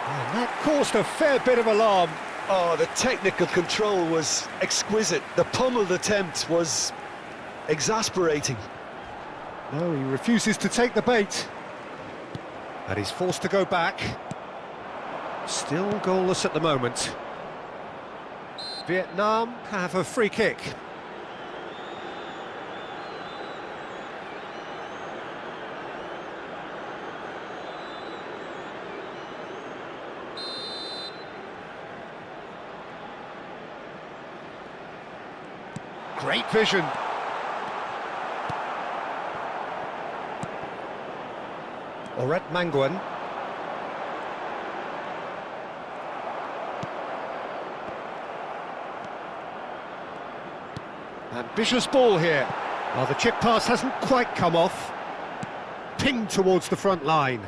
And that caused a fair bit of alarm.
Oh, the technical control was exquisite. The pummeled attempt was exasperating.
No, he refuses to take the bait. And he's forced to go back. Still goalless at the moment. Vietnam have a free kick. Great vision. Oret Manguan. Ambitious ball here. Well, the chip pass hasn't quite come off. Pinged towards the front line.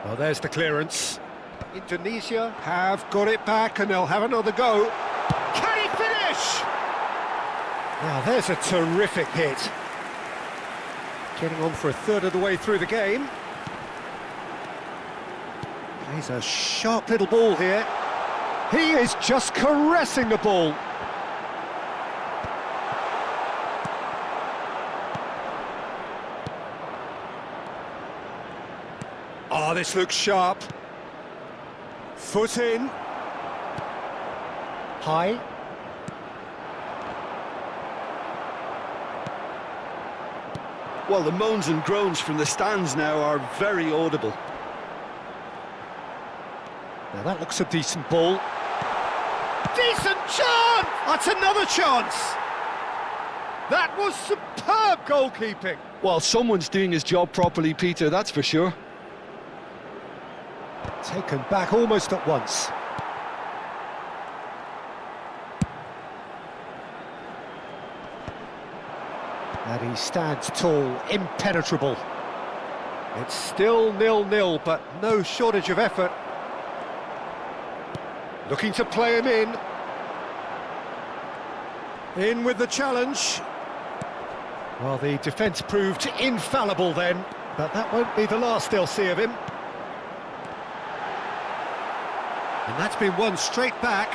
Well, there's the clearance. Indonesia have got it back and they'll have another go. Can he finish? Now, there's a terrific hit. Getting on for a third of the way through the game. Plays a sharp little ball here. He is just caressing the ball. Oh, this looks sharp. Foot in.
High.
Well, the moans and groans from the stands now are very audible.
Now that looks a decent ball.
Decent chance! That's another chance! That was superb goalkeeping.
Well, someone's doing his job properly, Peter, that's for sure.
Taken back almost at once. And he stands tall, impenetrable.
It's still 0-0, but no shortage of effort. Looking to play him in. In with the challenge.
Well, the defence proved infallible then, but that won't be the last they'll see of him.
And that's been won straight back.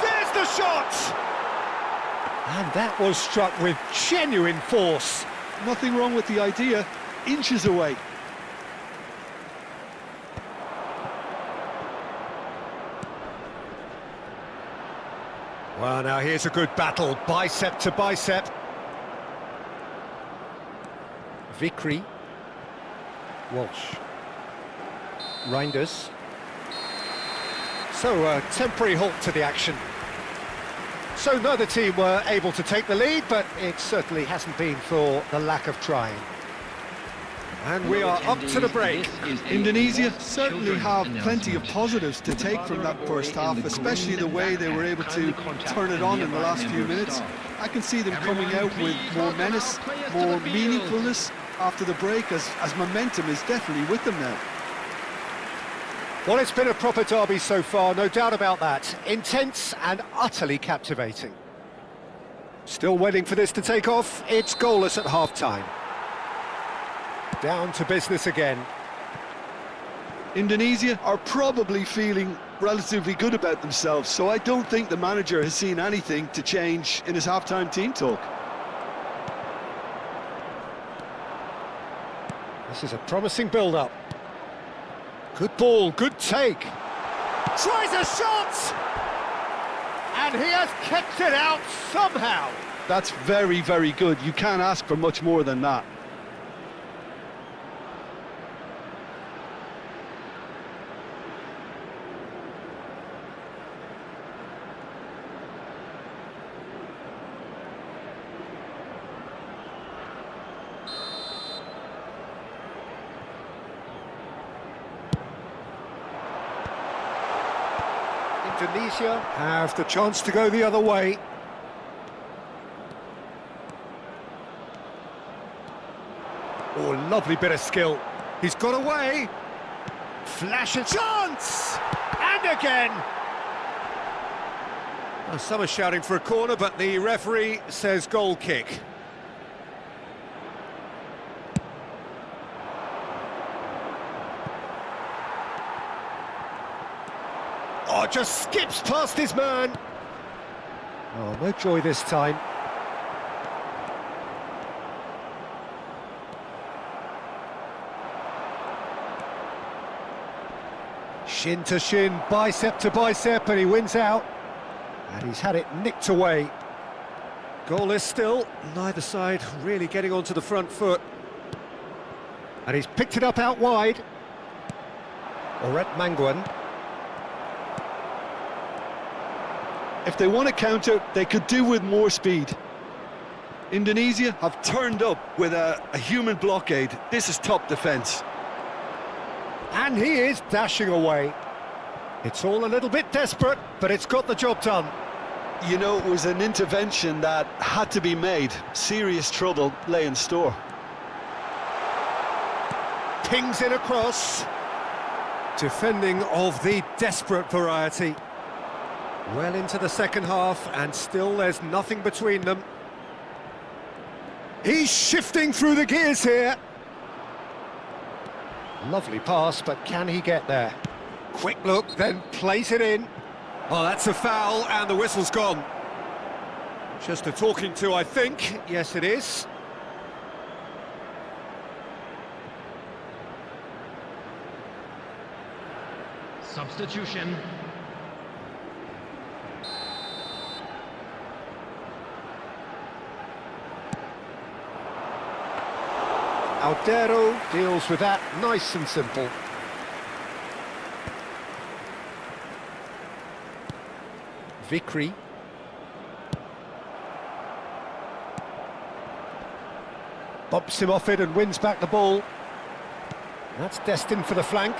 There's the shot!
And that was struck with genuine force.
Nothing wrong with the idea, inches away.
Well, now here's a good battle, bicep to bicep.
Vickery. Walsh. Reinders.
So, a temporary halt to the action. So neither team were able to take the lead, but it certainly hasn't been for the lack of trying. And we are up to the break.
Indonesia certainly have plenty of positives to take from that first half, especially the way they were able to turn it on in the last few minutes. I can see them coming out with more menace, more meaningfulness after the break, as momentum is definitely with them now.
Well, it's been a proper derby so far, no doubt about that. Intense and utterly captivating.
Still waiting for this to take off. It's goalless at half-time. Down to business again.
Indonesia are probably feeling relatively good about themselves, so I don't think the manager has seen anything to change in his half-time team talk.
This is a promising build-up. Good ball, good take.
Tries a shot! And he has kept it out somehow.
That's very, very good. You can't ask for much more than that.
Indonesia have the chance to go the other way. Oh, lovely bit of skill. He's got away. Flash a chance! And again! Oh, some are shouting for a corner, but the referee says goal kick. Oh, just skips past his man.
Oh, no joy this time.
Shin to shin, bicep to bicep, and he wins out. And he's had it nicked away. Goalless still, neither side really getting onto the front foot. And he's picked it up out wide. Oret Mangwan.
If they want to counter, they could do with more speed. Indonesia have turned up with a human blockade. This is top defence.
And he is dashing away. It's all a little bit desperate, but it's got the job done.
You know, it was an intervention that had to be made. Serious trouble lay in store.
Pings it across. Defending of the desperate variety. Well into the second half, and still there's nothing between them. He's shifting through the gears here.
Lovely pass, but can he get there?
Quick look, then plays it in. Oh, that's a foul, and the whistle's gone. Just a talking to, I think. Yes, it is.
Substitution.
Aldero deals with that nice and simple. Vickery. Bobs him off it and wins back the ball. That's destined for the flank.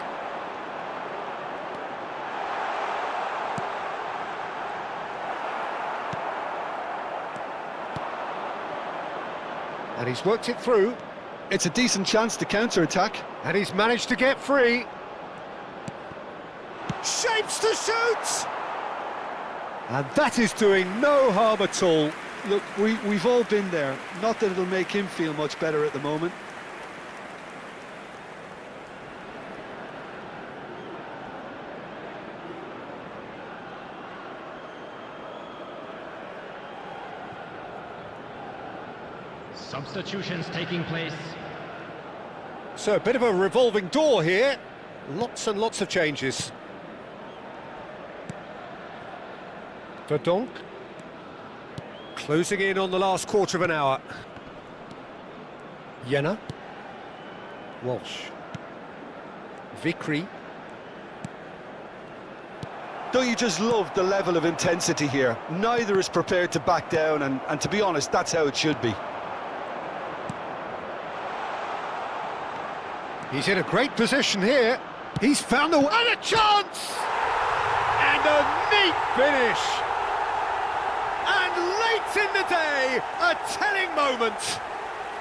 And he's worked it through.
It's a decent chance to counter-attack.
And he's managed to get free. Shapes to shoot! And that is doing no harm at all.
Look, we've all been there. Not that it'll make him feel much better at the moment.
Substitutions taking place.
So a bit of a revolving door here. Lots and lots of changes. Verdonk. Closing in on the last quarter of an hour. Jenner. Walsh. Vickery.
Don't you just love the level of intensity here? Neither is prepared to back down, and to be honest, that's how it should be.
He's in a great position here. He's found the one. And a chance! And a neat finish! And late in the day, a telling moment.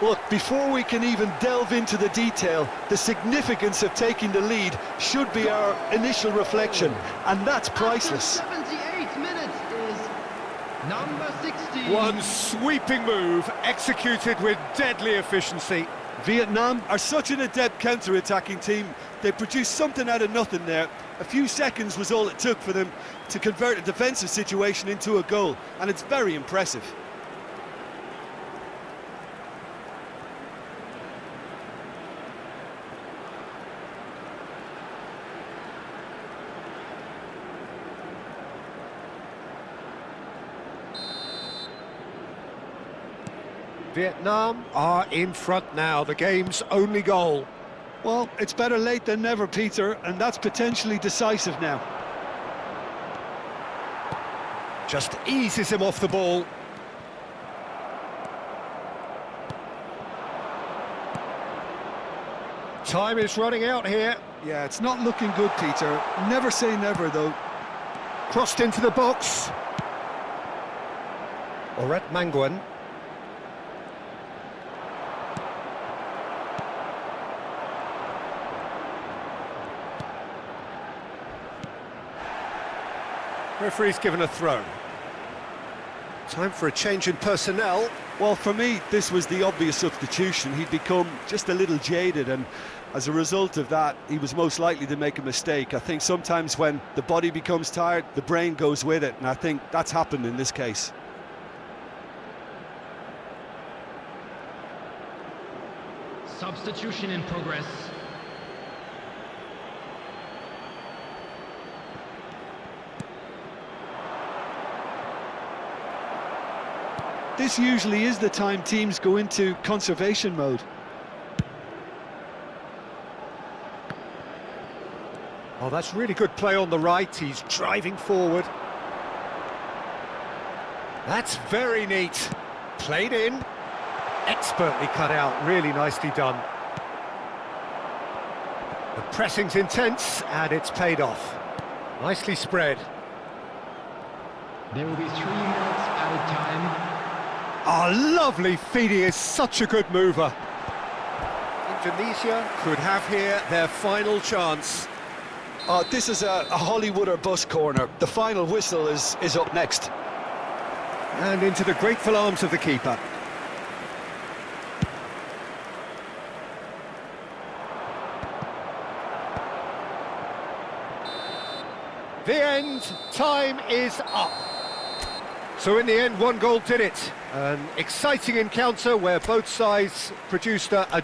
Look, before we can even delve into the detail, the significance of taking the lead should be our initial reflection, and that's priceless.
After 78 minutes is number 16.
One sweeping move, executed with deadly efficiency.
Vietnam are such an adept counter-attacking team. They produced something out of nothing there. A few seconds was all it took for them to convert a defensive situation into a goal, and it's very impressive.
Vietnam are in front now, the game's only goal.
Well, it's better late than never, Peter, and that's potentially decisive now.
Just eases him off the ball. Time is running out here.
Yeah, it's not looking good, Peter. Never say never, though.
Crossed into the box. Oret Manguan. Referee's given a throw. Time for a change in personnel.
Well, for me, this was the obvious substitution. He'd become just a little jaded, and as a result of that, he was most likely to make a mistake. I think sometimes when the body becomes tired, the brain goes with it, and I think that's happened in this case.
Substitution in progress.
This usually is the time teams go into conservation mode.
Oh, that's really good play on the right. He's driving forward. That's very neat. Played in. Expertly cut out. Really nicely done. The pressing's intense, and it's paid off. Nicely spread.
There will be 3 minutes added time.
Oh, lovely feeding, is such a good mover. Indonesia could have here their final chance.
This is a Hollywood or bust corner. The final whistle is up next.
And into the grateful arms of the keeper. The end, time is up. So in the end, one goal did it. An exciting encounter where both sides produced a